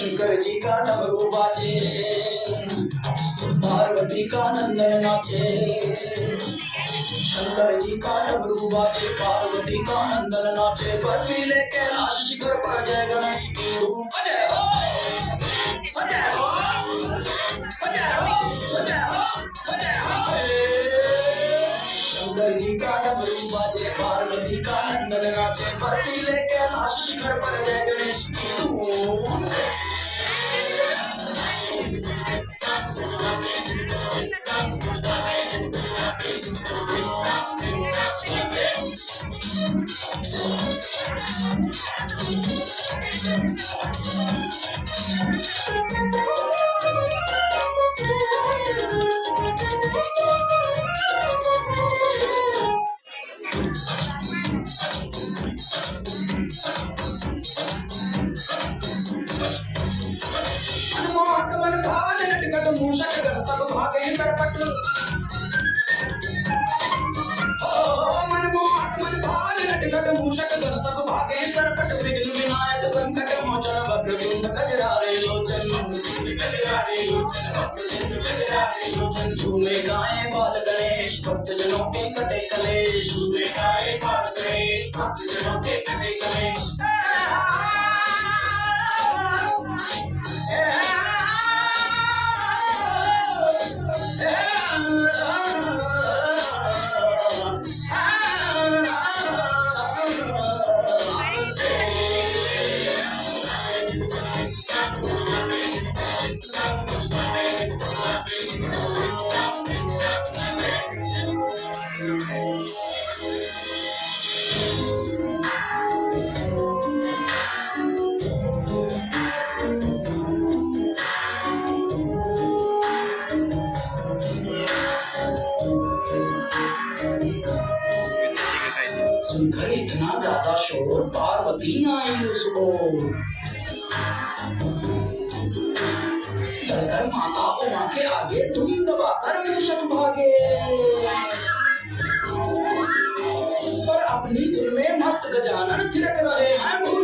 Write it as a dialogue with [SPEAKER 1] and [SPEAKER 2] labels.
[SPEAKER 1] शंकर जी का डमरू बाजे, पार्वती का नंदन नाचे। शंकर जी का डमरू बाजे, पार्वती का नंदन नाचे। बर्फीले कैलाश शिखर पर जय गणेश की धूम। अजय हो, अजय हो, अजय हो, अजय हो, अजय हो। शंकर जी का डमरू बाजे, पार्वती का नंदन नाचे। बर्फीले कैलाश शिखर पर जय गणेश की धूम। मन भावन नटखट मूषक गण सब भागे सरपट। मनमोहक मन भावन नटखट मूषक गण सब भागे सरपट। विघ्न विनायक संकट मोचन वक्रतुंड गजरारे लोचन, गजरारे लोचन, वक्रतुंड गजरारे लोचन। झूमे गाए बाल गणेश, भक्तजनों के कटे कलेश। झूमे गाए बाल गणेश, भक्तजनों के कटे कलेश। सुनकर इतना ज्यादा शोर, पार्वती आई उस ओर। डरकर माता उमा के आगे तुम दबाकर मूषक भागे। पर अपनी धुन में मस्त गजानन थिरक रहे हैं।